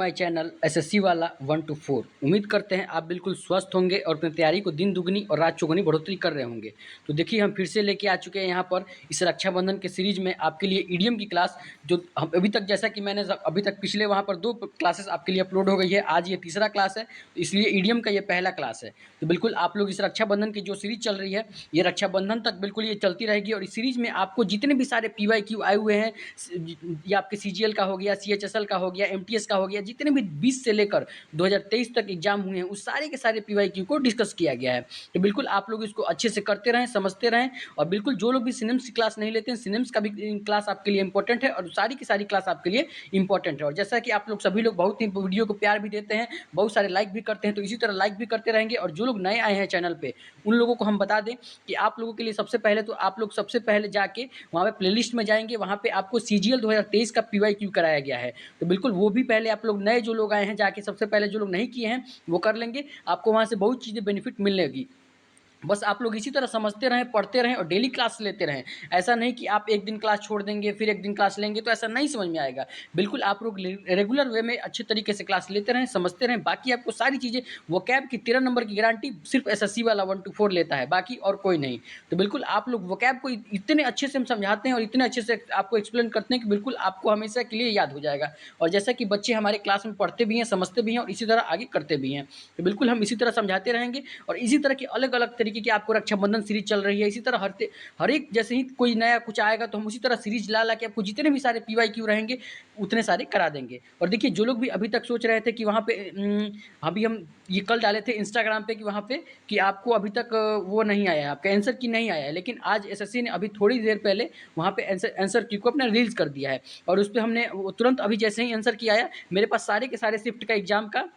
My channel SSC वाला 1 to 4। उम्मीद करते हैं आप बिल्कुल स्वस्थ होंगे और अपनी तैयारी को दिन दुगनी और रात चौगुनी बढ़ोतरी कर रहे होंगे। तो देखिए हम फिर से लेके आ चुके हैं यहाँ पर इस रक्षाबंधन के सीरीज में आपके लिए ईडीएम की क्लास, जो हम अभी तक जैसा कि मैंने अभी तक पिछले वहाँ पर 2 क्लासेस आपके लिए अपलोड हो गई है। आज ये तीसरा क्लास है, तो इसलिए ईडीएम का ये पहला क्लास है। तो बिल्कुल आप लोग इस रक्षाबंधन की जो सीरीज चल रही है, ये रक्षाबंधन तक बिल्कुल ये चलती रहेगी। और इस सीरीज में आपको जितने भी सारे पीवाईक्यू आए हुए हैं, ये आपके सीजीएल का हो गया, सीएचएसएल का हो गया, एमटीएस का हो गया, जितने भी 20 से लेकर 2023 तक एग्जाम हुए हैं उस सारे के सारे पीवाईक्यू को डिस्कस किया गया है। तो बिल्कुल आप लोग इसको अच्छे से करते रहें, समझते रहें। और बिल्कुल जो लोग भी सिनेम्स की क्लास नहीं लेते हैं, सिनेम्स का भी क्लास आपके लिए इंपॉर्टेंट है और सारी की सारी क्लास आपके लिए इंपॉर्टेंट है। और जैसा कि आप लोग सभी लोग बहुत ही वीडियो को प्यार भी देते हैं, बहुत सारे लाइक भी करते हैं, तो इसी तरह लाइक भी करते रहेंगे। और जो लोग नए आए हैं चैनल पे, उन लोगों को हम बता दें कि आप लोगों के लिए सबसे पहले तो आप लोग सबसे पहले जाके वहाँ पे प्लेलिस्ट में जाएंगे, वहाँ पे आपको सीजीएल 2023 का पीवाईक्यू कराया गया है। तो बिल्कुल वो भी पहले आप लोग नए जो लोग आए हैं जाके सबसे पहले जो लोग नहीं किए हैं वो कर लेंगे, आपको वहाँ से बहुत चीज़ें बेनिफिट मिलेगी। बस आप लोग इसी तरह समझते रहें, पढ़ते रहें और डेली क्लास लेते रहें। ऐसा नहीं कि आप एक दिन क्लास छोड़ देंगे फिर एक दिन क्लास लेंगे, तो ऐसा नहीं समझ में आएगा। बिल्कुल आप लोग रेगुलर वे में अच्छे तरीके से क्लास लेते रहें, समझते रहें। बाकी आपको सारी चीज़ें, वोकैब की 13 नंबर की गारंटी सिर्फ एसएससी वाला 1 to 4 लेता है, बाकी और कोई नहीं। तो बिल्कुल आप लोग वोकैब को इतने अच्छे से हम समझाते हैं और इतने अच्छे से आपको एक्सप्लेन करते हैं कि बिल्कुल आपको हमेशा के लिए याद हो जाएगा। और जैसा कि बच्चे हमारे क्लास में पढ़ते भी हैं, समझते भी हैं और इसी तरह आगे करते भी हैं। तो बिल्कुल हम इसी तरह समझाते रहेंगे और इसी तरह की अलग अलग तरीके की आपको रक्षाबंधन सीरीज चल रही है। इसी तरह हर एक जैसे ही कोई नया कुछ आएगा तो हम उसी तरह सीरीज ला के आपको जितने भी सारे पीवाईक्यू रहेंगे उतने सारे करा देंगे। और देखिए जो लोग भी अभी तक सोच रहे थे कि वहाँ पे अभी हम ये कल डाले थे इंस्टाग्राम पे कि वहाँ पे कि आपको अभी तक वो नहीं आया है, आपका आंसर की नहीं आया है, लेकिन आज एसएससी ने अभी थोड़ी देर पहले वहाँ पे आंसर की को अपना रिलीज कर दिया है। और उस पर हमने तुरंत अभी जैसे ही आंसर की आया, मेरे पास सारे के सारे शिफ्ट का एग्जाम का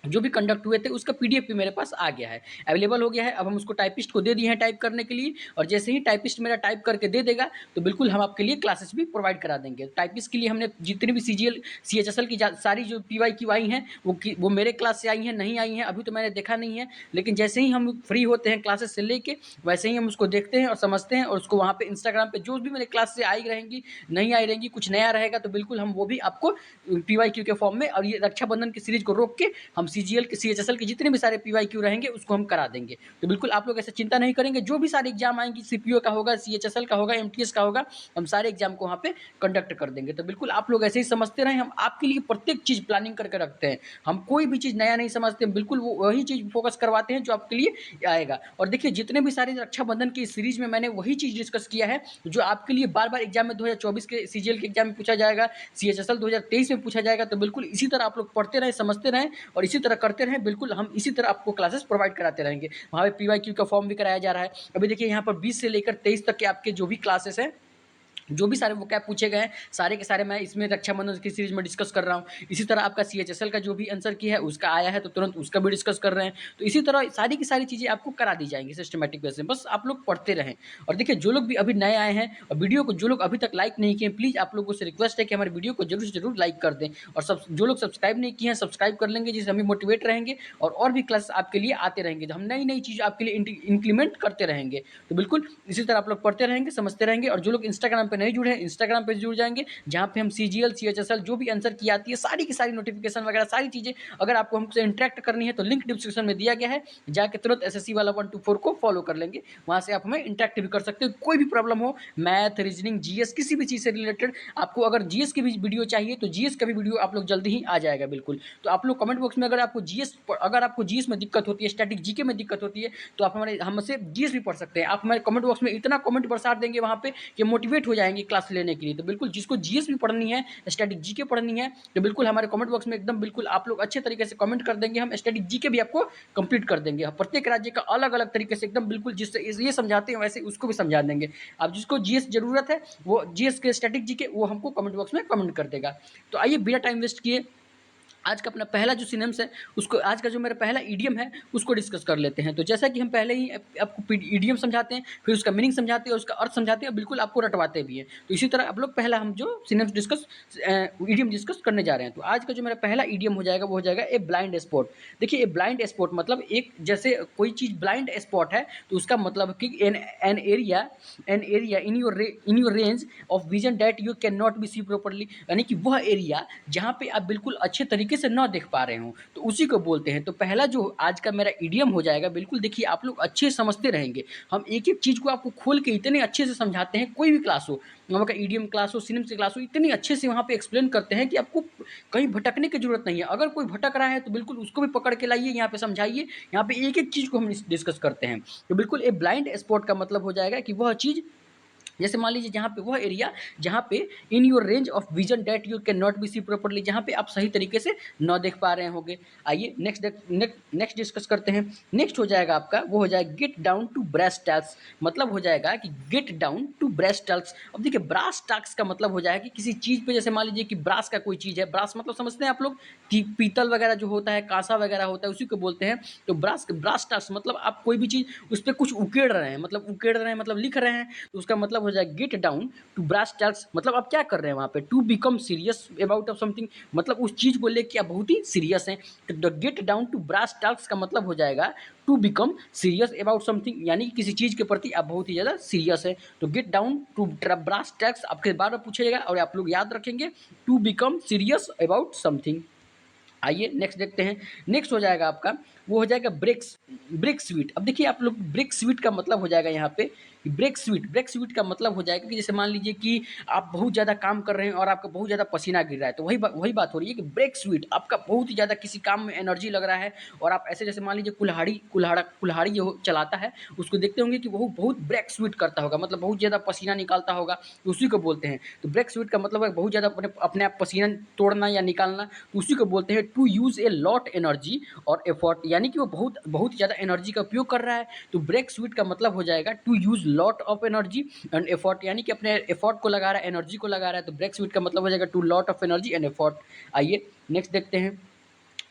जो भी कंडक्ट हुए थे उसका पीडीएफ भी मेरे पास आ गया है, अवेलेबल हो गया है। अब हम उसको टाइपिस्ट को दे दिए हैं टाइप करने के लिए, और जैसे ही टाइपिस्ट मेरा टाइप करके दे देगा तो बिल्कुल हम आपके लिए क्लासेस भी प्रोवाइड करा देंगे। टाइपिस्ट के लिए हमने जितनी भी सीजीएल सीएचएसएल की सारी जो पीवाईक्यू आई हैं वो मेरे क्लास से आई हैं, नहीं आई हैं अभी तो मैंने देखा नहीं है, लेकिन जैसे ही हम फ्री होते हैं क्लासेस से लेके वैसे ही हम उसको देखते हैं और समझते हैं। और उसको वहाँ पे इंस्टाग्राम पे जो भी मेरे क्लास से आई रहेंगी, नहीं आई रहेंगी, कुछ नया रहेगा तो बिल्कुल हम वो भी आपको पीवाईक्यू के फॉर्म में, और ये रक्षाबंधन की सीरीज को रोक के हम सीजीएल के सीएचएसएल के जितने भी सारे पीवाईक्यू रहेंगे उसको हम करा देंगे। तो बिल्कुल आप लोग ऐसे चिंता नहीं करेंगे, जो भी सारे एग्जाम आएंगे, सीपीओ का होगा, सीएचएसएल का होगा, एमटीएस का होगा, हम सारे एग्जाम को वहाँ पे कंडक्ट कर देंगे। तो बिल्कुल आप लोग ऐसे ही समझते रहें, हम आपके लिए प्रत्येक चीज़ प्लानिंग करके रखते हैं। हम कोई भी चीज़ नया नहीं समझते, बिल्कुल वो वही चीज़ फोकस करवाते हैं जो आपके लिए आएगा। और देखिए जितने भी सारे रक्षाबंधन की सीरीज में मैंने वही चीज़ डिस्कस किया है जो आपके लिए बार बार एग्जाम में 2024 के सीजीएल के एग्जाम में पूछा जाएगा, सीएचएसएल 2023 में पूछा जाएगा। तो बिल्कुल इसी तरह आप लोग पढ़ते रहें, समझते रहें और इसी तरह करते रहें। बिल्कुल हम इसी तरह आपको क्लासेस प्रोवाइड कराते रहेंगे। वहाँ पे पीवाईक्यू का फॉर्म भी कराया जा रहा है। अभी देखिए यहाँ पर 20 से लेकर 23 तक के आपके जो भी क्लासेस हैं, जो भी सारे वोकैब पूछे गए हैं, सारे के सारे मैं इसमें रक्षाबंधन की सीरीज में डिस्कस कर रहा हूँ। इसी तरह आपका सीएचएसएल का जो भी आंसर की है उसका आया है तो तुरंत उसका भी डिस्कस कर रहे हैं। तो इसी तरह सारी की सारी चीज़ें आपको करा दी जाएंगी सिस्टमेटिक वे से, बस आप लोग पढ़ते रहें। और देखिए जो लोग भी अभी नए आए हैं और वीडियो को जो लोग अभी तक लाइक नहीं किए, प्लीज़ आप लोगों से रिक्वेस्ट है कि हमारे वीडियो को जरूर से जरूर लाइक कर दें। और जो लोग सब्सक्राइब नहीं किए हैं सब्सक्राइब कर लेंगे, जिससे हम मोटिवेट रहेंगे और भी क्लास आपके लिए आते रहेंगे, तो हम नई नई चीज़ आपके लिए इंप्लीमेंट करते रहेंगे। तो बिल्कुल इसी तरह आप लोग पढ़ते रहेंगे, समझते रहेंगे। और जो लोग इंस्टाग्राम पर नहीं जुड़े हैं, इंस्टाग्राम पे जुड़ जाएंगे, जहां पे हम सीजीएल सीएचएसएल जो भी आंसर की आती है सारी की सारी नोटिफिकेशन वगैरह सारी चीजें, अगर आपको हमसे इंटरेक्ट करनी है तो लिंक डिस्क्रिप्शन में दिया गया है, जाके तुरंत एसएससी वाला 1 to 4 को फॉलो कर लेंगे। वहां से आप हमें इंटरेक्ट भी कर सकते हो। कोई भी प्रॉब्लम हो, मैथ, रीजनिंग, जीएस, किसी भी चीज से रिलेटेड, आपको अगर जीएस की भी वीडियो चाहिए तो जीएस का भी वीडियो आप लोग जल्दी ही आ जाएगा। बिल्कुल तो आप लोग कमेंट बॉक्स में अगर आपको जीएस में दिक्कत होती है, स्टैटिक जीके में दिक्कत होती है, तो आप हमसे जीएस भी पढ़ सकते हैं। आप हमारे कमेंट बॉक्स में इतना कमेंट बरसा देंगे वहां पे कि मोटिवेट हो जाएंगे क्लास लेने के लिए। तो बिल्कुल जिसको जीएस भी पढ़नी है, स्टैटिक जीके पढ़नी है, तो बिल्कुल हमारे कमेंट बॉक्स में एकदम बिल्कुल आप लोग अच्छे तरीके से कमेंट कर देंगे, हम स्टैटिक जीके भी आपको कंप्लीट कर देंगे। प्रत्येक राज्य का अलग अलग तरीके से एकदम बिल्कुल जिससे ये समझाते हैं वैसे उसको भी समझा देंगे। आप जिसको जीएस जरूरत है वो जीएस के स्टैटिक जीके वो हमको कमेंट बॉक्स में कमेंट कर देगा। तो आइए बिना टाइम वेस्ट किए आज का अपना पहला जो सिनेम्स है उसको, आज का जो मेरा पहला ईडीएम है उसको डिस्कस कर लेते हैं। तो जैसा कि हम पहले ही आपको ईडीएम समझाते हैं, फिर उसका मीनिंग समझाते हैं, उसका अर्थ समझाते हैं, बिल्कुल आपको रटवाते भी हैं। तो इसी तरह आप लोग पहला हम जो सिनेम्स ईडीएम डिस्कस करने जा रहे हैं। तो आज का जो मेरा पहला ईडीएम हो जाएगा वो हो जाएगा ए ब्लाइंड स्पॉट। देखिए ए ब्लाइंड स्पॉट मतलब एक, जैसे कोई चीज़ ब्लाइंड स्पॉट है तो उसका मतलब कि an area in your range of vision that you can not be see properly, यानी कि वह एरिया जहाँ पे आप बिल्कुल अच्छे तरीके तरीके से ना देख पा रहे हों, तो उसी को बोलते हैं। तो पहला जो आज का मेरा इडियम हो जाएगा, बिल्कुल देखिए आप लोग अच्छे से समझते रहेंगे। हम एक-एक चीज़ को आपको खोल के इतने अच्छे से समझाते हैं, कोई भी क्लास हो, वहाँ का ईडीएम क्लास हो, सिनेमा क्लास हो, इतनी अच्छे से वहाँ पे एक्सप्लेन करते हैं कि आपको कहीं भटकने की ज़रूरत नहीं है। अगर कोई भटक रहा है तो बिल्कुल उसको भी पकड़ के लाइए, यहाँ पे समझाइए, यहाँ पे एक-एक चीज़ को हम डिस्कस करते हैं। तो बिल्कुल ए ब्लाइंड स्पॉट का मतलब हो जाएगा कि वह चीज़, जैसे मान लीजिए जहाँ पे वह एरिया जहाँ पे in your range of vision that you can not be see properly, जहाँ पे आप सही तरीके से न देख पा रहे होंगे। आइए नेक्स्ट डिस्कस करते हैं। नेक्स्ट हो जाएगा आपका, वो हो जाएगा get down to brass tacks. मतलब हो जाएगा कि get down to brass tacks. अब देखिए ब्रास टैक्स का मतलब हो जाएगा कि किसी चीज़ पे, जैसे मान लीजिए कि ब्रास का कोई चीज़ है, ब्रास मतलब समझते हैं आप लोग कि पीतल वगैरह जो होता है, कांसा वगैरह होता है, उसी को बोलते हैं। तो ब्रास टैक्स मतलब आप कोई भी चीज़ उस पर कुछ उकेड़ रहे हैं, मतलब उकेड़ रहे हैं मतलब लिख रहे हैं, तो उसका मतलब हो जाएगा get down to brass tacks. मतलब आप क्या कर रहे हैं वहाँ पे, to become serious about of something, मतलब उस चीज़ को लेके आप बहुत ही सीरियस हैं। तो get down to brass tacks का मतलब हो जाएगा to become serious about something, यानी कि किसी चीज़ के प्रति आप बहुत ही ज़्यादा सीरियस है। तो get down to brass tacks आपके बार बार पूछेगा और आप लोग याद रखेंगे, to become serious about something. आइए नेक्स्ट देखते हैं। नेक्स्ट हो जाएगा आपका, वो हो जाएगा ब्रेक स्वीट। अब देखिए आप लोग, ब्रेक स्वीट का मतलब हो जाएगा यहाँ पे ब्रेक स्वीट का मतलब हो जाएगा कि जैसे मान लीजिए कि आप बहुत ज़्यादा काम कर रहे हैं और आपका बहुत ज़्यादा पसीना गिर रहा है, तो वही बात हो रही है कि ब्रेक स्वीट, आपका बहुत ही ज़्यादा किसी काम में एनर्जी लग रहा है और आप ऐसे, जैसे मान लीजिए कुल्हाड़ी जो चलाता है, उसको देखते होंगे कि वो बहुत ब्रेक स्वीट करता होगा, मतलब बहुत ज़्यादा पसीना निकालता होगा, तो उसी को बोलते हैं। तो ब्रेक स्वीट का मतलब है बहुत ज़्यादा अपने आप पसीना तोड़ना या निकालना, तो उसी को बोलते हैं to use a lot energy और एफर्ट, यानी कि वो बहुत ज़्यादा एनर्जी का उपयोग कर रहा है। तो ब्रेक स्वीट का मतलब हो जाएगा to use lot of energy and effort, यानी कि अपने एफर्ट को लगा रहा है, एनर्जी को लगा रहा है। तो ब्रेक स्वीट का मतलब हो जाएगा to lot of energy and effort. आइए नेक्स्ट देखते हैं।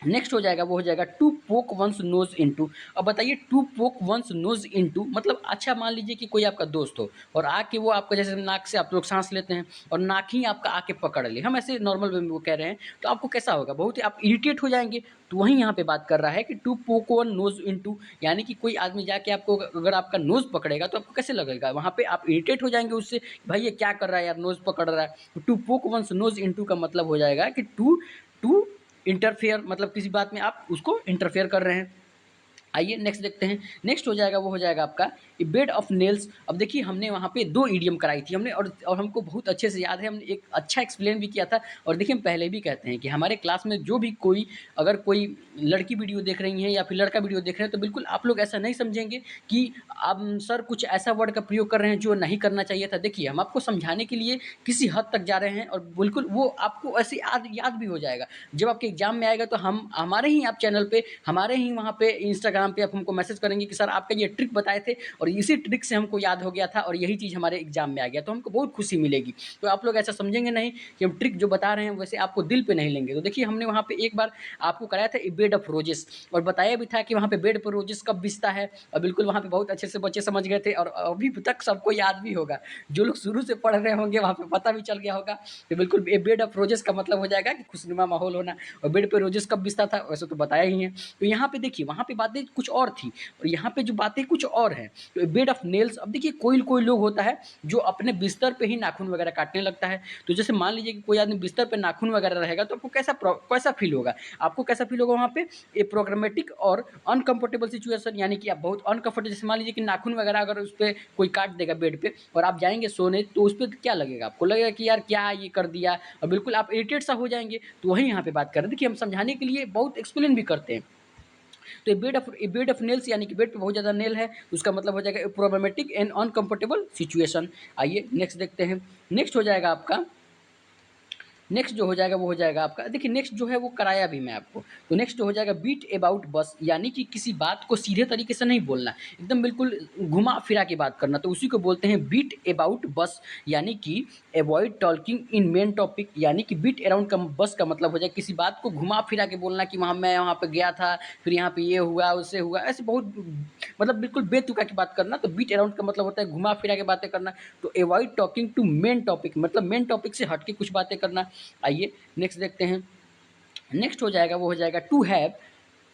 नेक्स्ट हो जाएगा, वो हो जाएगा to poke once knows into. अब बताइए to poke once knows into मतलब, अच्छा मान लीजिए कि कोई आपका दोस्त हो और आके वो आपका, जैसे नाक से आप लोग सांस लेते हैं और नाक ही आपका आके पकड़ ले, हम ऐसे नॉर्मल वे में वो कह रहे हैं, तो आपको कैसा होगा, बहुत ही आप इरिटेट हो जाएंगे। तो वहीं यहाँ पे बात कर रहा है कि to poke one knows into, यानी कि कोई आदमी जाके आपको अगर आपका नोज पकड़ेगा तो आपको कैसे लगेगा, वहाँ पे आप इरिटेट हो जाएंगे उससे, भाई ये क्या कर रहा है यार, नोज पकड़ रहा है। To poke once knows into का मतलब हो जाएगा कि टू टू इंटरफेयर, मतलब किसी बात में आप उसको इंटरफेयर कर रहे हैं। आइए नेक्स्ट देखते हैं। नेक्स्ट हो जाएगा, वो हो जाएगा आपका ए बेड ऑफ नेल्स। अब देखिए हमने वहाँ पे 2 ईडियम कराई थी हमने, और हमको बहुत अच्छे से याद है, हमने एक अच्छा एक्सप्लेन भी किया था। और देखिए हम पहले भी कहते हैं कि हमारे क्लास में जो भी कोई, अगर कोई लड़की वीडियो देख रही है या फिर लड़का वीडियो देख रहे हैं, तो बिल्कुल आप लोग ऐसा नहीं समझेंगे कि आप सर कुछ ऐसा वर्ड का प्रयोग कर रहे हैं जो नहीं करना चाहिए था। देखिए हम आपको समझाने के लिए किसी हद तक जा रहे हैं और बिल्कुल वो आपको ऐसे याद भी हो जाएगा। जब आपके एग्जाम में आएगा तो हम हमारे ही आप चैनल पे, हमारे ही वहाँ पे इंस्टाग्राम पे आप हमको मैसेज करेंगे कि सर आपका ये ट्रिक बताए थे और इसी ट्रिक से हमको याद हो गया था और यही चीज़ हमारे एग्जाम में आ गया, तो हमको बहुत खुशी मिलेगी। तो आप लोग ऐसा समझेंगे नहीं कि हम ट्रिक जो बता रहे हैं वैसे आपको दिल पे नहीं लेंगे। तो देखिए हमने वहाँ पे एक बार आपको कराया था बेड ऑफ रोजेस, और बताया भी था कि वहाँ पे बेड पर रोजेस कब बिछता है, और बिल्कुल वहाँ पे बहुत अच्छे से बच्चे समझ गए थे और अभी तक सबको याद भी होगा। जो लोग शुरू से पढ़ रहे होंगे वहाँ पे पता भी चल गया होगा। तो बिल्कुल ए बेड ऑफ रोजेस का मतलब हो जाएगा कि खुशनुमा माहौल होना, और बेड पे रोजेस कब बिछता था वैसे तो बताया ही है। तो यहाँ पे देखिए वहाँ पे बातें कुछ और थी और यहाँ पे जो बातें कुछ और हैं। तो बेड ऑफ नेल्स, अब देखिए कोई कोई लोग होता है जो अपने बिस्तर पे ही नाखून वगैरह काटने लगता है। तो जैसे मान लीजिए कि कोई आदमी बिस्तर पे नाखून वगैरह रहेगा तो आपको कैसा फील होगा, आपको कैसा फील होगा वहाँ पे, ए प्रोग्रामेटिक और अनकंफर्टेबल सिचुएशन, यानी कि आप बहुत अनकंफर्टेबल, जैसे मान लीजिए कि नाखून वगैरह अगर उस पर कोई काट देगा बेड पे और आप जाएंगे सोने, तो उस पर क्या लगेगा, आपको लगेगा कि यार क्या ये कर दिया, और बिल्कुल आप इरिटेट सा हो जाएंगे। तो वही यहाँ पे बात कर रहे हैं। देखिए हम समझाने के लिए बहुत एक्सप्लेन भी करते हैं। तो ए बेड ऑफ नेल्स, यानी कि बेड पे बहुत ज़्यादा नेल है, उसका मतलब हो जाएगा प्रॉब्लमेटिक एंड अनकंफर्टेबल सिचुएशन। आइए नेक्स्ट देखते हैं। नेक्स्ट हो जाएगा आपका, नेक्स्ट जो हो जाएगा वो हो जाएगा आपका, देखिए नेक्स्ट जो है वो कराया भी मैं आपको। तो नेक्स्ट हो जाएगा बीट अबाउट बस, यानी कि किसी बात को सीधे तरीके से नहीं बोलना, एकदम बिल्कुल घुमा फिरा के बात करना, तो उसी को बोलते हैं बीट अबाउट बस, यानी कि avoid talking in main topic, यानी कि बीट अराउंड का बस का मतलब हो जाए किसी बात को घुमा फिरा के बोलना कि मैं वहाँ पे गया था, फिर यहाँ पे ये हुआ उससे हुआ, ऐसे बहुत मतलब बिल्कुल बेतुका की बात करना। तो बीट अराउंड का मतलब होता है घुमा फिरा के बातें करना। तो avoid talking to main topic, मतलब मेन टॉपिक से हट के कुछ बातें करना। आइए नेक्स्ट देखते हैं। नेक्स्ट हो जाएगा, वो हो जाएगा to have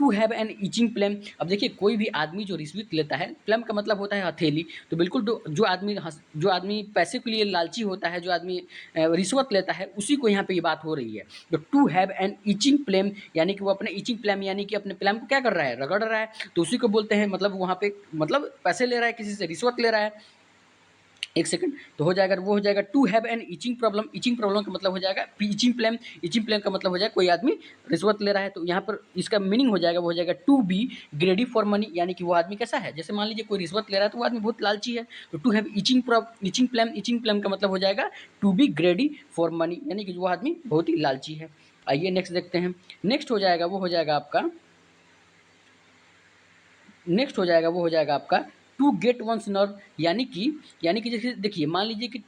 to have an itching flame. अब देखिए कोई भी आदमी जो रिश्वत लेता है, फ्लेम का मतलब होता है हथेली, तो बिल्कुल जो आदमी पैसे के लिए लालची होता है, जो आदमी रिश्वत लेता है, उसी को यहाँ पे ये बात हो रही है। तो to have an itching flame यानी कि वो अपने ईचिंग फ्लेम यानी कि अपने फ्लेम को क्या कर रहा है, रगड़ रहा है, तो उसी को बोलते हैं, मतलब वहाँ पे मतलब पैसे ले रहा है, किसी से रिश्वत ले रहा है। एक सेकंड, तो हो जाएगा, वो हो जाएगा to have an itching problem. Itching problem का मतलब हो जाएगा ईचिंग फ्लेम। ईचिंग फ्लेम का मतलब हो जाएगा कोई आदमी रिश्वत ले रहा है, तो यहाँ पर इसका मीनिंग हो जाएगा, वो हो जाएगा to be greedy for money, यानी कि वो आदमी कैसा है, जैसे मान लीजिए कोई रिश्वत ले रहा है तो वो आदमी बहुत लालची है। तो to have itching flame, itching flame का मतलब हो जाएगा to be greedy for money, यानी कि वो आदमी बहुत ही लालची है। आइए नेक्स्ट देखते हैं। नेक्स्ट हो जाएगा, वो हो जाएगा आपका, नेक्स्ट हो जाएगा, वो हो जाएगा आपका टू गेट वंस नर्व, यानी कि जैसे देखिए मान लीजिए कि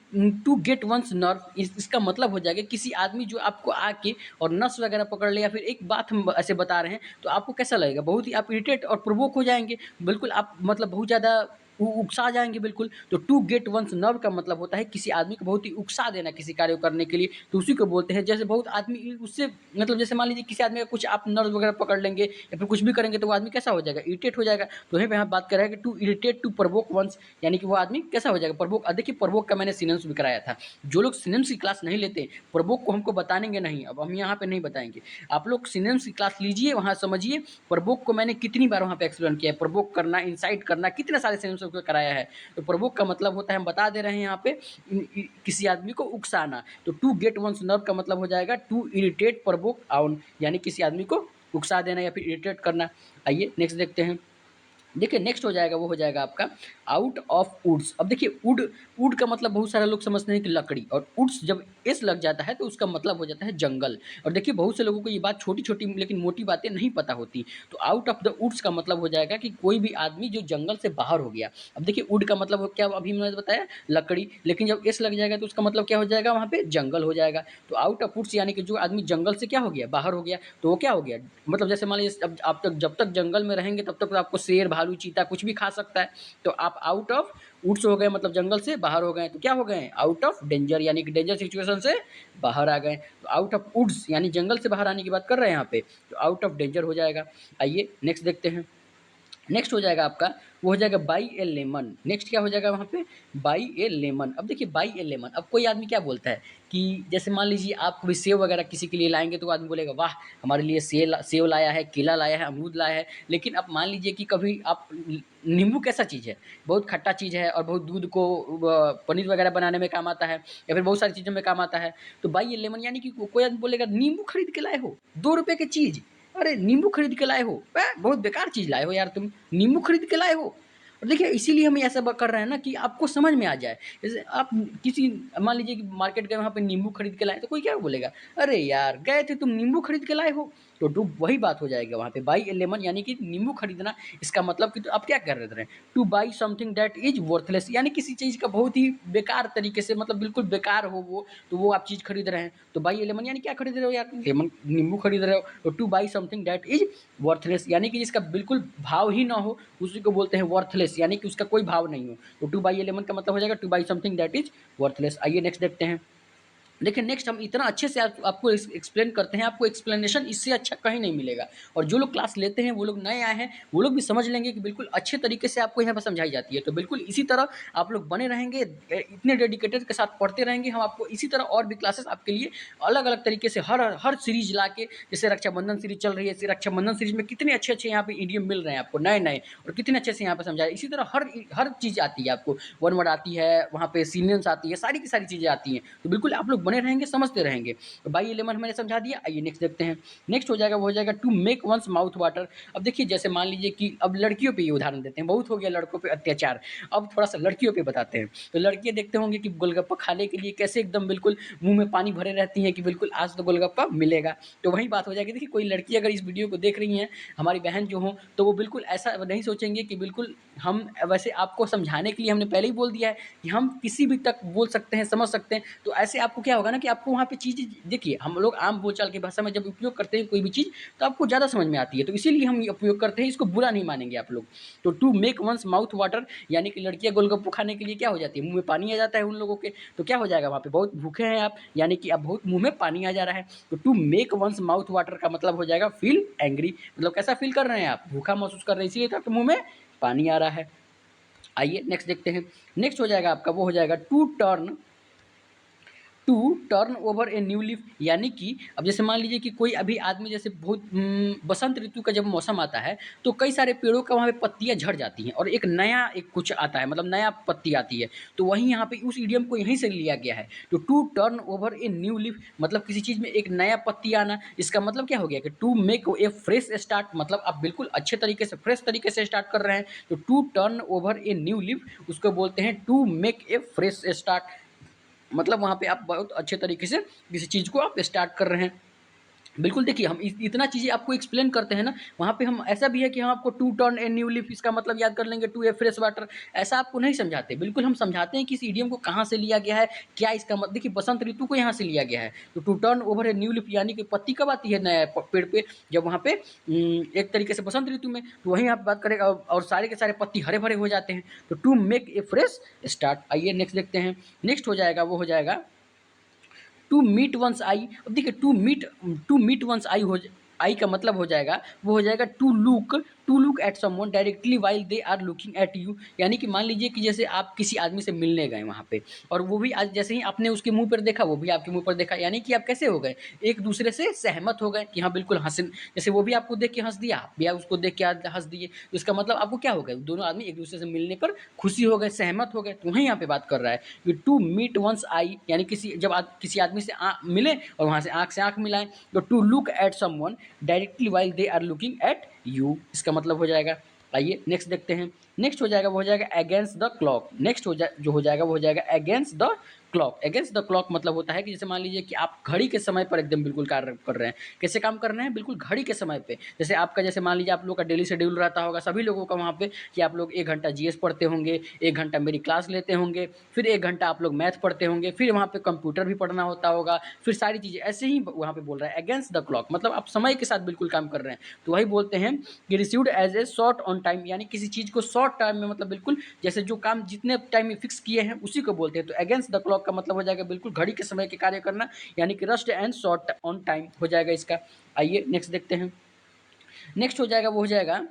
टू गेट वंस नर्व, इसका मतलब हो जाएगा किसी आदमी जो आपको आके और नस वगैरह पकड़ ले, या फिर एक बात हम ऐसे बता रहे हैं तो आपको कैसा लगेगा, बहुत ही आप इरिटेट और प्रोवोक हो जाएंगे, बिल्कुल आप मतलब बहुत ज़्यादा उकसा जाएंगे बिल्कुल। तो टू गेट वंस नर्व का मतलब होता है किसी आदमी को बहुत ही उकसा देना किसी कार्य को करने के लिए, तो उसी को बोलते हैं। जैसे बहुत आदमी उससे मतलब जैसे मान लीजिए किसी आदमी का कुछ आप नर्व वगैरह पकड़ लेंगे या फिर कुछ भी करेंगे तो वो आदमी कैसा हो जाएगा, इरिटेट हो जाएगा। तो वहीं पे हम बात कर रहे हैं कि to irritate to provoke one's, यानी कि वो आदमी कैसा हो जाएगा, प्रवोक। देखिए प्रवोक का मैंने सिनोनिम्स भी कराया था, जो लोग सिनोनिम्स की क्लास नहीं लेते प्रवोक को हमको बताएंगे नहीं, अब हम यहाँ पे नहीं बताएंगे। आप लोग सिनोनिम्स की क्लास लीजिए, वहाँ समझिए प्रवोक को मैंने कितनी बार वहाँ पे एक्सप्लेन किया है, प्रवोक करना, इंसाइट करना, कितने सारे सिनोनिम्स कराया है। तो प्रवोक का मतलब होता है, हम बता दे रहे हैं यहाँ पे, किसी आदमी को उकसाना। तो टू गेट वंस नर्व का मतलब हो जाएगा टू इरिटेट प्रवोक ऑन, यानी किसी आदमी को उकसा देना या फिर इरिटेट करना। आइए नेक्स्ट देखते हैं। देखिए नेक्स्ट हो जाएगा, वो हो जाएगा आपका आउट ऑफ वुड्स। अब देखिए वुड, वुड का मतलब बहुत सारे लोग समझते हैं कि लकड़ी, और वुड्स जब एस लग जाता है तो उसका मतलब हो जाता है जंगल। और देखिए बहुत से लोगों को ये बात छोटी छोटी लेकिन मोटी बातें नहीं पता होती। तो आउट ऑफ द वुड्स का मतलब हो जाएगा कि कोई भी आदमी जो जंगल से बाहर हो गया। अब देखिए वुड का मतलब क्या, अभी मैंने बताया लकड़ी, लेकिन जब एस लग जाएगा तो उसका मतलब क्या हो जाएगा, वहाँ पे जंगल हो जाएगा। तो आउट ऑफ वुड्स यानी कि जो आदमी जंगल से क्या हो गया, बाहर हो गया, तो वो क्या हो गया, मतलब जैसे मान लीजिए अब आप तक जब तक जंगल में रहेंगे तब तक तो आपको शेर, भालू, चीता कुछ भी खा सकता है। तो आप आउट ऑफ वुड्स हो गए, मतलब जंगल से बाहर हो गए, तो क्या हो गए, आउट ऑफ डेंजर, यानी कि डेंजर सिचुएशन से बाहर आ गए। तो आउट ऑफ वुड्स यानी जंगल से बाहर आने की बात कर रहे हैं यहाँ पे, तो आउट ऑफ डेंजर हो जाएगा। आइए नेक्स्ट देखते हैं। नेक्स्ट हो जाएगा आपका, वो हो जाएगा बाई ए लेमन। नेक्स्ट क्या हो जाएगा वहाँ पे, बाई ए लेमन। अब देखिए बाई ए लेमन, अब कोई आदमी क्या बोलता है कि जैसे मान लीजिए आप कभी सेव वगैरह किसी के लिए लाएंगे तो आदमी बोलेगा वाह हमारे लिए सेव लाया है, केला लाया है, अमरूद लाया है। लेकिन अब मान लीजिए कि कभी आप, नींबू कैसा चीज़ है, बहुत खट्टा चीज़ है और बहुत दूध को पनीर वगैरह बनाने में काम आता है, या फिर बहुत सारी चीज़ों में काम आता है। तो बाई ए लेमन यानी कि कोई आदमी बोलेगा नींबू खरीद के लाए हो, 2 रुपए की चीज़, अरे नींबू खरीद के लाए हो, बहुत बेकार चीज़ लाए हो यार तुम, नींबू खरीद के लाए हो। और देखिए इसीलिए हम ऐसा कर रहे हैं ना कि आपको समझ में आ जाए। जैसे आप किसी, मान लीजिए कि मार्केट गए, वहाँ पे नींबू खरीद के लाए, तो कोई क्या बोलेगा, अरे यार गए थे तुम नींबू खरीद के लाए हो। तो वही बात हो जाएगा वहाँ पे, बाई ए लेमन यानी कि नींबू खरीदना। इसका मतलब कि तो आप क्या कर रहे हैं, two by something that is worthless, यानी किसी चीज़ का बहुत ही बेकार तरीके से, मतलब बिल्कुल बेकार हो वो, तो वो आप चीज़ खरीद रहे हैं। तो बाई ए लेमन यानी क्या खरीद रहे हो यार, लेमन नींबू खरीद रहे हो। तो two by something that is worthless यानी कि जिसका बिल्कुल भाव ही ना हो, उसी को बोलते हैं वर्थलेस, यानी कि उसका कोई भाव नहीं हो। तो टू बाई ए लेमन का मतलब हो जाएगा two by something that is worthless. आइए नेक्स्ट देखते हैं। देखिए नेक्स्ट हम इतना अच्छे से आपको एक्सप्लेन करते हैं, आपको एक्सप्लेनेशन इससे अच्छा कहीं नहीं मिलेगा। और जो लोग क्लास लेते हैं, वो लोग नए आए हैं, वो लोग भी समझ लेंगे कि बिल्कुल अच्छे तरीके से आपको यहाँ पर समझाई जाती है। तो बिल्कुल इसी तरह आप लोग बने रहेंगे, इतने डेडिकेटेड के साथ पढ़ते रहेंगे, हम आपको इसी तरह और भी क्लासेस आपके लिए अलग अलग तरीके से हर हर सीरीज ला के, जैसे रक्षाबंधन सीरीज चल रही है, रक्षाबंधन सीरीज में कितने अच्छे अच्छे यहाँ पे इडियम मिल रहे हैं आपको, नए नए, और कितने अच्छे से यहाँ पर समझाए। इसी तरह हर चीज़ आती है आपको, वन वर्ड आती है, वहाँ पे सीनियंस आती है, सारी की सारी चीज़ें आती हैं। तो बिल्कुल आप लोग बने रहेंगे, समझते रहेंगे। तो बाई एलिमेंट मैंने समझा दिया। आइए नेक्स्ट देखते हैं। नेक्स्ट हो जाएगा, वो हो जाएगा to make one's mouth water. अब देखिए जैसे मान लीजिए कि अब लड़कियों पे ये उदाहरण देते हैं, बहुत हो गया लड़कों पे अत्याचार, अब थोड़ा सा लड़कियों पे बताते हैं। तो लड़कियां देखते होंगे कि गोलगप्पा खाने के लिए कैसे एकदम बिल्कुल मुंह में पानी भरे रहती हैं कि बिल्कुल आज तो गोलगप्पा मिलेगा। तो वही बात हो जाएगी। देखिए कोई लड़की अगर इस वीडियो को देख रही हैं, हमारी बहन जो हो, तो वो बिल्कुल ऐसा नहीं सोचेंगे कि बिल्कुल हम वैसे आपको समझाने के लिए हमने पहले ही बोल दिया है कि हम किसी भी तक बोल सकते हैं, समझ सकते हैं। तो ऐसे आपको क्या होगा ना कि आपको वहाँ पे चीज़ें देखिए, हम लोग आम बोलचाल की भाषा में जब उपयोग करते हैं कोई भी चीज़, तो आपको ज़्यादा समझ में आती है, तो इसीलिए हम ये उपयोग करते हैं, इसको बुरा नहीं मानेंगे आप लोग। तो to make one's mouth water, यानी कि लड़कियाँ गोलगप्पे खाने के लिए क्या हो जाती है, मुँह में पानी आ जाता है उन लोगों के, तो क्या हो जाएगा वहाँ पे, बहुत भूखे हैं आप, यानी कि अब बहुत मुँह में पानी आ जा रहा है। तो to make one's mouth water का मतलब हो जाएगा फील एंग्री, मतलब कैसा फील कर रहे हैं आप, भूखा महसूस कर रहे हैं, इसीलिए तो आपके मुँह में पानी आ रहा है। आइए नेक्स्ट देखते हैं। नेक्स्ट हो जाएगा आपका, वो हो जाएगा to turn over a new leaf, यानी कि अब जैसे मान लीजिए कि कोई अभी आदमी जैसे बहुत बसंत ऋतु का जब मौसम आता है तो कई सारे पेड़ों का वहाँ पे पत्तियाँ झड़ जाती हैं और एक नया एक कुछ आता है, मतलब नया पत्ती आती है। तो वहीं यहाँ पे उस इडियम को यहीं से लिया गया है। तो to turn over a new leaf मतलब किसी चीज़ में एक नया पत्ती आना, इसका मतलब क्या हो गया कि to make a fresh start, मतलब आप बिल्कुल अच्छे तरीके से फ्रेश तरीके से स्टार्ट कर रहे हैं। तो to turn over a new leaf उसको बोलते हैं to make a fresh start, मतलब वहाँ पे आप बहुत अच्छे तरीके से किसी चीज़ को आप स्टार्ट कर रहे हैं। बिल्कुल देखिए, हम इतना चीज़ें आपको एक्सप्लेन करते हैं ना, वहाँ पे हम ऐसा भी है कि हम आपको to turn a new leaf इसका मतलब याद कर लेंगे, टू ए फ्रेश वाटर, ऐसा आपको नहीं समझाते। बिल्कुल हम समझाते हैं कि इस इडियम को कहाँ से लिया गया है, क्या इसका मतलब, देखिए बसंत ऋतु को यहाँ से लिया गया है। तो to turn over a new leaf यानी कि पत्ती कब आती है नया पेड़ पे, जब वहाँ पे एक तरीके से बसंत ऋतु में, तो वहीं आप बात करें और सारे के सारे पत्ती हरे भरे हो जाते हैं। तो to make a fresh start. आइए नेक्स्ट देखते हैं। नेक्स्ट हो जाएगा, वो हो जाएगा टू मीट वंस आई। अब देखिए to meet one's eye eye का मतलब हो जाएगा, वो हो जाएगा to look at someone directly while they are looking at you, यानी कि मान लीजिए कि जैसे आप किसी आदमी से मिलने गए वहाँ पे, और वो भी आज जैसे ही आपने उसके मुंह पर देखा, वो भी आपके मुंह पर देखा, यानी कि आप कैसे हो गए, एक दूसरे से सहमत हो गए कि हाँ बिल्कुल हंस, जैसे वो भी आपको देख के हंस दिया, आप भी उसको देख के हंस दिए, तो इसका मतलब आपको क्या हो गया, दोनों आदमी एक दूसरे से मिलने पर खुशी हो गए, सहमत हो गए। तो वहीं यहाँ पे बात कर रहा है कि टू मीट वंस आई, यानी जब आप किसी आदमी से मिले और वहाँ से आंख मिलाएं। तो to look at someone directly while they are looking at you, इसका मतलब हो जाएगा। आइए नेक्स्ट देखते हैं। नेक्स्ट हो जाएगा, वो हो जाएगा अगेंस्ट द क्लॉक। नेक्स्ट जो हो जाएगा वो हो जाएगा against the clock. Against the clock मतलब होता है कि जैसे मान लीजिए कि आप घड़ी के समय पर एकदम बिल्कुल कार्य कर रहे हैं। कैसे काम कर रहे हैं, बिल्कुल घड़ी के समय पे। जैसे आपका जैसे मान लीजिए आप लोग का डेली शेड्यूल रहता होगा सभी लोगों का वहाँ पे, कि आप लोग 1 घंटा जीएस पढ़ते होंगे, 1 घंटा मेरी क्लास लेते होंगे, फिर 1 घंटा आप लोग मैथ पढ़ते होंगे, फिर वहाँ पे कंप्यूटर भी पढ़ना होता होगा, फिर सारी चीज़ें ऐसे ही वहाँ पे बोल रहा है अगेंस्ट द क्लॉक, मतलब आप समय के साथ बिल्कुल काम कर रहे हैं। तो वही बोलते हैं कि received as a short on time, यानी किसी चीज़ को शॉर्ट टाइम में, मतलब बिल्कुल जैसे जो काम जितने टाइम में फिक्स किए हैं उसी को बोलते हैं। तो अगेंस्ट द क्लॉक का मतलब हो जाएगा बिल्कुल घड़ी के समय के कार्य करना, यानी कि rust and short on time हो जाएगा इसका। आइए नेक्स्ट देखते हैं। नेक्स्ट हो जाएगा, वो हो जाएगा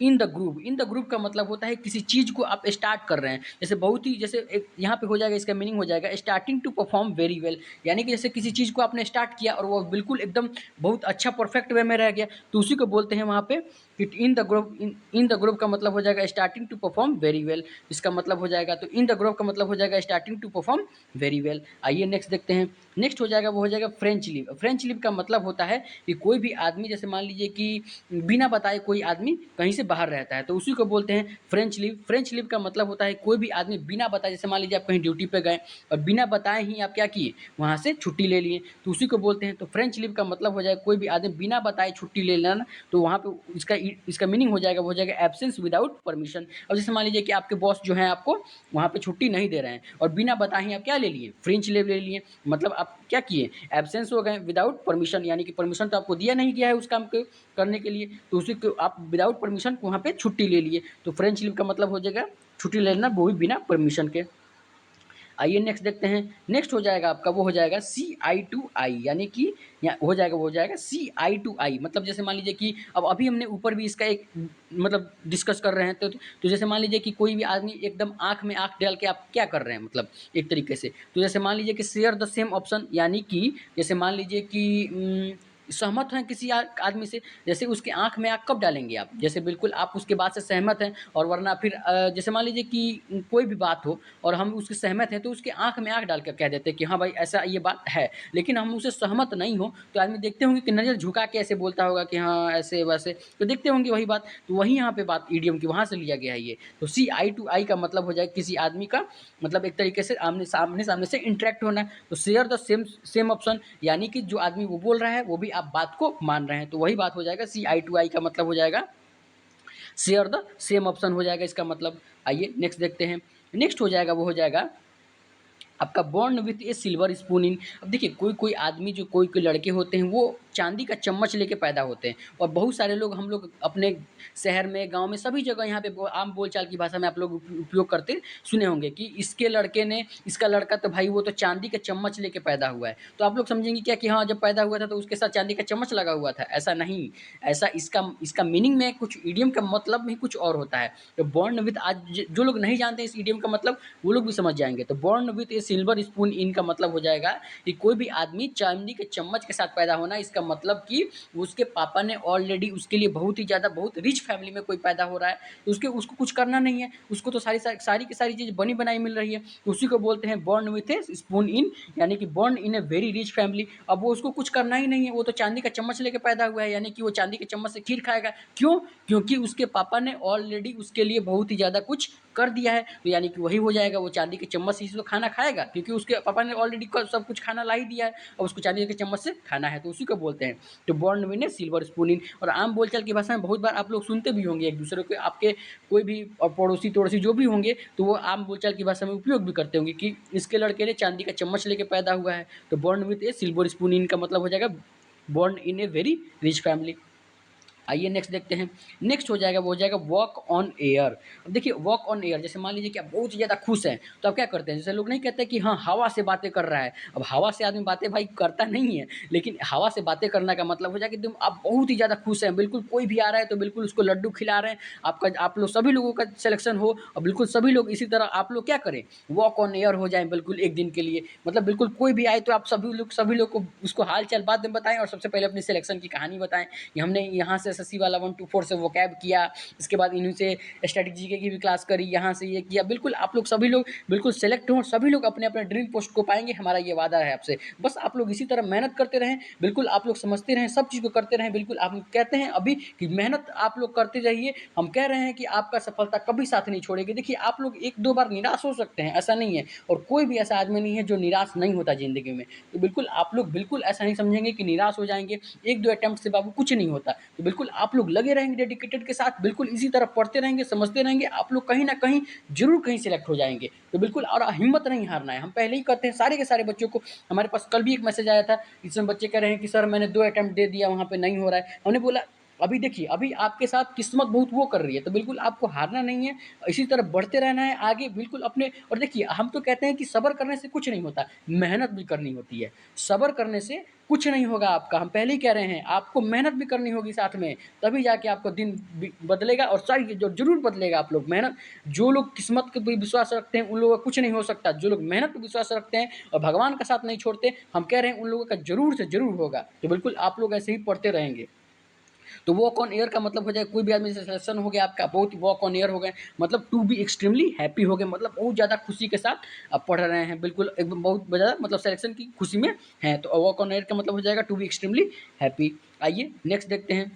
इन the group. In the group का मतलब होता है किसी चीज़ को आप स्टार्ट कर रहे हैं, जैसे बहुत ही जैसे एक यहाँ पे हो जाएगा, इसका मीनिंग हो जाएगा starting to perform very well, यानी कि जैसे किसी चीज़ को आपने स्टार्ट किया और वो बिल्कुल एकदम बहुत अच्छा परफेक्ट वे में रह गया, तो उसी को बोलते हैं वहाँ पे कि in the group. In the group का मतलब हो जाएगा starting to perform very well, इसका मतलब हो जाएगा। तो इन द ग्रुप का मतलब हो जाएगा starting to perform very well. आइए नेक्स्ट देखते हैं। नेक्स्ट हो जाएगा, वो हो जाएगा फ्रेंच लीव। फ्रेंच लीव का मतलब होता है कि कोई भी आदमी, जैसे मान लीजिए कि बिना बताए कोई आदमी कहीं से बाहर रहता है, तो उसी को बोलते हैं फ्रेंच लीव। फ्रेंच लीव का मतलब होता है कोई भी आदमी बिना बताए, जैसे मान लीजिए आप कहीं ड्यूटी पे गए और बिना बताए ही आप क्या किए, वहाँ से छुट्टी ले लिए, तो उसी को बोलते हैं। तो फ्रेंच लीव का मतलब हो जाएगा कोई भी आदमी बिना बताए छुट्टी ले लेना, तो वहाँ पे इसका मीनिंग हो जाएगा, वो हो जाएगा एब्सेंस विदाउट परमिशन। अब जैसे मान लीजिए कि आपके बॉस जो है आपको वहाँ पे छुट्टी नहीं दे रहे हैं और बिना बताए ही आप क्या ले लिए, फ्रेंच लीव ले लिए, मतलब आप क्या किए, एब्सेंस हो गए विदाउट परमिशन, यानी कि परमिशन तो आपको दिया नहीं गया है उस काम को करने के लिए, तो उसी को आप विदाउट परमिशन वहाँ पे छुट्टी ले लिए। तो फ्रेंच लीव का मतलब हो जाएगा छुट्टी लेना, वो भी बिना परमिशन के। आइए नेक्स्ट देखते हैं। नेक्स्ट हो जाएगा आपका, वो हो जाएगा CI to I, यानी कि यहाँ हो जाएगा, वो हो जाएगा CI to I, मतलब जैसे मान लीजिए कि अब अभी हमने ऊपर भी इसका एक मतलब डिस्कस कर रहे हैं, तो जैसे मान लीजिए कि कोई भी आदमी एकदम आँख में आँख डाल के आप क्या कर रहे हैं, मतलब एक तरीके से, तो जैसे मान लीजिए कि शेयर द सेम ऑप्शन, यानी कि जैसे मान लीजिए कि सहमत हैं किसी आदमी से, जैसे उसके आँख में आँख कब डालेंगे आप, जैसे बिल्कुल आप उसके बात से सहमत हैं, और वरना फिर जैसे मान लीजिए कि कोई भी बात हो और हम उसके सहमत हैं, तो उसके आँख में आँख डाल कर कह देते हैं कि हाँ भाई ऐसा ये बात है, लेकिन हम उससे सहमत नहीं हो, तो आदमी देखते होंगे कि नज़र झुका के ऐसे बोलता होगा कि हाँ ऐसे वैसे, तो देखते होंगे वही बात, तो वही यहाँ पे बात ईडियम की वहाँ से लिया गया है ये। तो CI to I का मतलब हो जाए किसी आदमी का, मतलब एक तरीके से आमने सामने से इंटरेक्ट होना। तो शेयर द सेम ऑप्शन, यानी कि जो आदमी वो बोल रहा है वो भी आप बात को मान रहे हैं, तो वही बात हो जाएगा CI to I का मतलब हो जाएगा शेयर द सेम ऑप्शन हो जाएगा इसका मतलब। आइए नेक्स्ट देखते हैं। नेक्स्ट हो जाएगा वो हो जाएगा आपका born with A silver spoon in. अब देखिए कोई कोई आदमी जो कोई कोई लड़के होते हैं वो चांदी का चम्मच लेके पैदा होते हैं, और बहुत सारे लोग हम लोग अपने शहर में गांव में सभी जगह यहाँ पे आम बोलचाल की भाषा में आप लोग उपयोग करते सुने होंगे कि इसके लड़के ने, इसका लड़का तो भाई वो तो चांदी का चम्मच लेके पैदा हुआ है। तो आप लोग समझेंगे क्या कि हाँ जब पैदा हुआ था तो उसके साथ चांदी का चम्मच लगा हुआ था? ऐसा नहीं। ऐसा इसका इसका मीनिंग में कुछ इडियम का मतलब भी कुछ और होता है। तो बॉर्न विथ, आज जो लोग नहीं जानते इस इडियम का मतलब वो लोग भी समझ जाएंगे। तो born with A silver spoon in का मतलब हो जाएगा कि कोई भी आदमी चांदी के चम्मच के साथ पैदा होना, इसका मतलब कि उसके पापा ने ऑलरेडी उसके लिए बहुत ही ज़्यादा बहुत रिच फैमिली में कोई पैदा हो रहा है, तो उसको कुछ करना नहीं है, उसको तो सारी की सारी चीज़ बनी बनाई मिल रही है, तो उसी को बोलते हैं born with A spoon in, यानी कि born in a very rich family. अब वो उसको कुछ करना ही नहीं है, वो तो चांदी का चम्मच लेके पैदा हुआ है, यानी कि वो चांदी के चम्मच से खीर खाएगा। क्यों? क्योंकि उसके पापा ने ऑलरेडी उसके लिए बहुत ही ज़्यादा कुछ कर दिया है, तो यानी कि वही हो जाएगा, वो चांदी के चम्मच से ही तो खाना खाएगा, क्योंकि उसके पापा ने ऑलरेडी सब कुछ खाना ला ही दिया है और उसको चांदी के चम्मच से खाना है, तो उसी को बोलते हैं। तो born with A silver spoon in. और आम बोलचाल की भाषा में बहुत बार आप लोग सुनते भी होंगे एक दूसरे को, आपके कोई भी पड़ोसी तोड़ोसी जो भी होंगे तो वो आम बोलचाल की भाषा में उपयोग भी करते होंगे कि इसके लड़के ने चांदी का चम्मच लेके पैदा हुआ है। तो born with A silver spoon in का मतलब हो जाएगा born in a very rich family. आइए नेक्स्ट देखते हैं। नेक्स्ट हो जाएगा वो हो जाएगा वॉक ऑन एयर। अब देखिए वॉक ऑन एयर, जैसे मान लीजिए कि आप बहुत ही ज़्यादा खुश हैं तो आप क्या करते हैं, जैसे लोग नहीं कहते कि हाँ हवा से बातें कर रहा है। अब हवा से आदमी बातें भाई करता नहीं है, लेकिन हवा से बातें करने का मतलब हो जाएगा एकदम आप बहुत ही ज़्यादा खुश हैं, बिल्कुल कोई भी आ रहा है तो बिल्कुल उसको लड्डू खिला रहे हैं, आपका आप लोग सभी लोगों का सिलेक्शन हो और बिल्कुल सभी लोग इसी तरह आप लोग क्या करें, वॉक ऑन एयर हो जाए बिल्कुल एक दिन के लिए। मतलब बिल्कुल कोई भी आए तो आप सभी लोग को उसको हाल चाल बाद में बताएं और सबसे पहले अपनी सिलेक्शन की कहानी बताएं कि हमने यहाँ से एसएससी वाला 1 to 4 से वोकैब किया, इसके बाद इन्हीं से स्टैटिक जीके की भी क्लास करी, यहाँ से ये किया। बिल्कुल आप लोग सभी लोग बिल्कुल सेलेक्ट हों, सभी लोग अपने अपने ड्रीम पोस्ट को पाएंगे, हमारा ये वादा है आपसे। बस आप लोग इसी तरह मेहनत करते रहें, बिल्कुल आप लोग समझते रहें, सब चीज़ को करते रहें। बिल्कुल आप कहते हैं अभी कि मेहनत आप लोग करते रहिए, हम कह रहे हैं कि आपका सफलता कभी साथ नहीं छोड़ेगी। देखिए आप लोग 1-2 बार निराश हो सकते हैं, ऐसा नहीं है, और कोई भी ऐसा आदमी नहीं है जो निराश नहीं होता ज़िंदगी में। तो बिल्कुल आप लोग बिल्कुल ऐसा नहीं समझेंगे कि निराश हो जाएंगे, 1-2 अटेम्प्ट से बाबू कुछ नहीं होता। तो बिल्कुल आप लोग लगे रहेंगे डेडिकेटेड के साथ, बिल्कुल इसी तरह पढ़ते रहेंगे, समझते रहेंगे, आप लोग कहीं ना कहीं जरूर कहीं सेलेक्ट हो जाएंगे। तो बिल्कुल और हिम्मत नहीं हारना है। हम पहले ही कहते हैं सारे के सारे बच्चों को, हमारे पास कल भी एक मैसेज आया था जिसमें बच्चे कह रहे हैं कि सर मैंने 2 अटेम्प्ट दे दिया, वहाँ पे नहीं हो रहा है। हमने बोला अभी देखिए अभी आपके साथ किस्मत बहुत वो कर रही है, तो बिल्कुल आपको हारना नहीं है, इसी तरह बढ़ते रहना है आगे बिल्कुल अपने। और देखिए हम तो कहते हैं कि सब्र करने से कुछ नहीं होता, मेहनत भी करनी होती है। सब्र करने से कुछ नहीं होगा आपका, हम पहले ही कह रहे हैं, आपको मेहनत भी करनी होगी साथ में, तभी जाके आपको दिन बदलेगा और सारी जो जरूर बदलेगा। आप लोग मेहनत, जो लोग किस्मत पे विश्वास रखते हैं उन लोगों का कुछ नहीं हो सकता, जो लोग मेहनत पे विश्वास रखते हैं और भगवान का साथ नहीं छोड़ते, हम कह रहे हैं उन लोगों का जरूर से जरूर होगा। तो बिल्कुल आप लोग ऐसे ही पढ़ते रहेंगे। तो वॉक ऑन एयर का मतलब हो जाए कोई भी आदमी से सिलेक्शन हो गया आपका, बहुत वॉक ऑन एयर हो गए, मतलब टू बी एक्सट्रीमली हैप्पी हो गए, मतलब बहुत ज़्यादा खुशी के साथ आप पढ़ रहे हैं, बिल्कुल एकदम बहुत ज़्यादा मतलब सिलेक्शन की खुशी में हैं। तो वॉक ऑन एयर का मतलब हो जाएगा टू बी एक्सट्रीमली हैप्पी। आइए नेक्स्ट देखते हैं।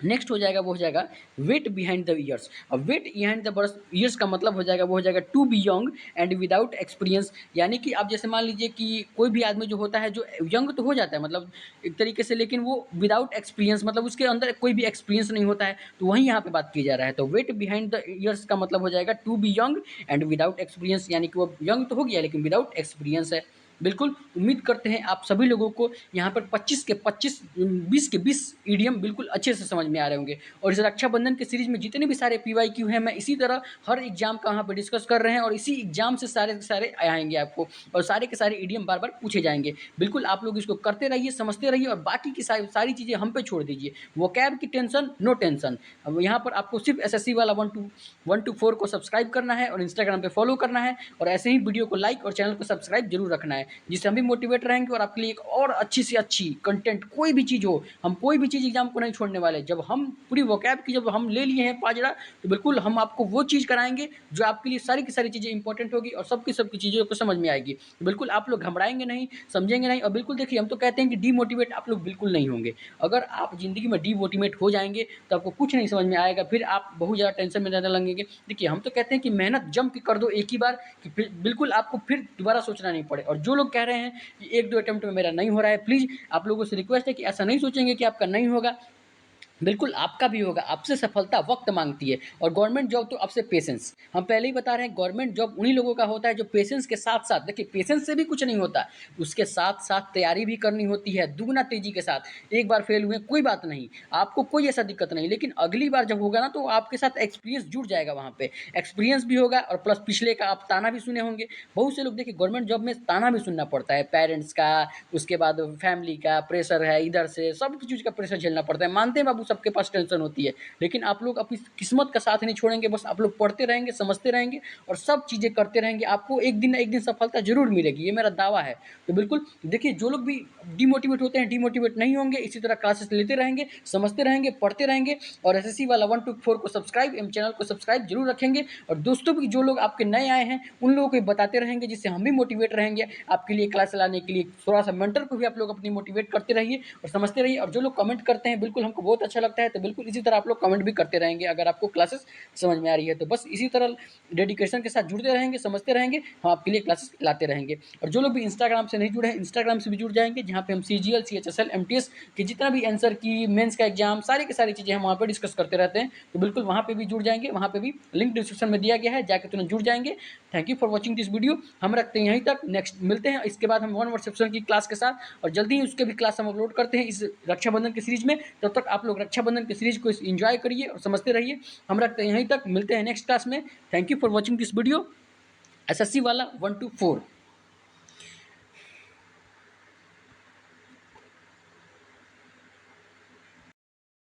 नेक्स्ट हो जाएगा वो हो जाएगा वेट बिहाइंड द ईयर्स। अब wet behind the burs ears का मतलब हो जाएगा वो हो जाएगा to be young and without experience. यानी कि आप जैसे मान लीजिए कि कोई भी आदमी जो होता है जो यंग तो हो जाता है मतलब एक तरीके से, लेकिन वो विदाउट एक्सपीरियंस मतलब उसके अंदर कोई भी एक्सपीरियंस नहीं होता है, तो वहीं यहाँ पे बात की जा रहा है। तो वेट बिहाइंड द ईयर्स का मतलब हो जाएगा to be young and without experience, यानी कि वो यंग तो हो गया लेकिन विदाउट एक्सपीरियंस है। बिल्कुल उम्मीद करते हैं आप सभी लोगों को यहाँ पर 25 के 25 20 के 20 ईडीएम बिल्कुल अच्छे से समझ में आ रहे होंगे। और इस रक्षाबंधन के सीरीज में जितने भी सारे पीवाईक्यू हैं मैं इसी तरह हर एग्जाम का यहाँ पर डिस्कस कर रहे हैं और इसी एग्जाम से सारे के सारे आएंगे आपको, और सारे के सारे ईडीएम बार बार पूछे जाएंगे। बिल्कुल आप लोग इसको करते रहिए, समझते रहिए और बाकी की सारी चीज़ें हम पे छोड़ दीजिए। वोकैब की टेंशन नो टेंशन। अब यहाँ पर आपको सिर्फ एसएससी वाला 1 to 4 को सब्सक्राइब करना है और इंस्टाग्राम पे फॉलो करना है, और ऐसे ही वीडियो को लाइक और चैनल को सब्सक्राइब जरूर रखना है, जिससे हम भी मोटिवेट रहेंगे और आपके लिए एक और अच्छी से अच्छी कंटेंट कोई भी चीज़ हो, हम कोई भी चीज़ एग्जाम को नहीं छोड़ने वाले। जब हम पूरी वोकैब की जब हम ले लिए हैं पाजड़ा, तो बिल्कुल हम आपको वो चीज़ कराएंगे जो आपके लिए सारी की सारी चीज़ें इंपॉर्टेंट होगी और सबकी चीज़ों को समझ में आएगी। तो बिल्कुल आप लोग घबराएंगे नहीं, समझेंगे नहीं, और बिल्कुल देखिए हम तो कहते हैं कि डीमोटिवेट आप लोग बिल्कुल नहीं होंगे। अगर आप ज़िंदगी में डीमोटिवेट हो जाएंगे तो आपको कुछ नहीं समझ में आएगा, फिर आप बहुत ज़्यादा टेंशन में रहने लगेंगे। देखिए हम तो कहते हैं कि मेहनत जम के कर दो एक ही बार, कि फिर बिल्कुल आपको फिर दोबारा सोचना नहीं पड़े। और जो लोग कह रहे हैं कि 1-2 अटेम्प्ट में मेरा नहीं हो रहा है, प्लीज़ आप लोगों से रिक्वेस्ट है कि ऐसा नहीं सोचेंगे कि आपका नहीं होगा। बिल्कुल आपका भी होगा, आपसे सफलता वक़्त माँगती है और गवर्नमेंट जॉब तो आपसे पेशेंस। हम पहले ही बता रहे हैं गवर्नमेंट जॉब उन्हीं लोगों का होता है जो पेशेंस के साथ-साथ देखिए पेशेंस से भी कुछ नहीं होता, उसके साथ-साथ तैयारी भी करनी होती है दुगना तेज़ी के साथ। एक बार फेल हुए कोई बात नहीं, आपको कोई ऐसा दिक्कत नहीं, लेकिन अगली बार जब होगा ना तो आपके साथ एक्सपीरियंस जुड़ जाएगा वहाँ पे। एक्सपीरियंस भी होगा और प्लस पिछले का आप ताना भी सुने होंगे। बहुत से लोग देखिए गवर्नमेंट जॉब में ताना भी सुनना पड़ता है पेरेंट्स का, उसके बाद फैमिली का प्रेशर है, इधर से सब चीज़ का प्रेशर झेलना पड़ता है। मानते हैं बाबू सबके पास टेंशन होती है, लेकिन आप लोग अपनी किस्मत का साथ नहीं छोड़ेंगे, बस आप लोग पढ़ते रहेंगे, समझते रहेंगे और सब चीज़ें करते रहेंगे, आपको एक दिन ना एक दिन सफलता ज़रूर मिलेगी, ये मेरा दावा है। तो बिल्कुल देखिए जो लोग भी डिमोटिवेट होते हैं, डिमोटिवेट नहीं होंगे, इसी तरह क्लासेस लेते रहेंगे, समझते रहेंगे, पढ़ते रहेंगे और एसएससी वाला 1 to 4 को सब्सक्राइब चैनल को सब्सक्राइब जरूर रखेंगे और दोस्तों भी जो लोग आपके नए आए हैं उन लोगों को बताते रहेंगे, जिससे हम भी मोटिवेट रहेंगे आपके लिए क्लास लाने के लिए। थोड़ा सा मेंटर को भी आप लोग अपनी मोटिवेट करते रहिए और समझते रहिए, और जो लोग कमेंट करते हैं बिल्कुल हमको बहुत अच्छा लगता है, तो बिल्कुल इसी तरह आप लोग कमेंट भी करते रहेंगे अगर आपको क्लासेस समझ में आ रही है तो। बस इसी तरह डेडिकेशन के साथ जुड़ते रहेंगे, समझते रहेंगे, हम आपके लिए क्लासेस लाते रहेंगे। और जो लोग भी इंस्टाग्राम से नहीं जुड़े हैं इंस्टाग्राम से भी जुड़ जाएंगे, जहाँ पे हम CGL CHSL MTS की जितना भी आंसर की मेंस का एग्जाम सारी की सारी चीज़ें हम वहाँ पे डिस्कस करते रहते हैं, तो बिल्कुल वहाँ पे भी जुड़ जाएंगे। वहाँ पे भी लिंक डिस्क्रिप्शन में दिया गया है, जाके तुरंत जुड़ जाएंगे। Thank you for watching this video. हम रखते हैं यहीं तक, नेक्स्ट मिलते हैं इसके बाद हम 1 वर्ड सेक्शन की क्लास के साथ, और जल्दी ही उसके भी क्लास हम अपलोड करते हैं इस रक्षाबंधन की सीरीज में। तब तक आप लोग रक्षाबंधन की सीरीज को इंजॉय करिए और समझते रहिए। हम रखते हैं यहीं तक, मिलते हैं नेक्स्ट क्लास में। Thank you for watching this video. SSC वाला 1 to 4।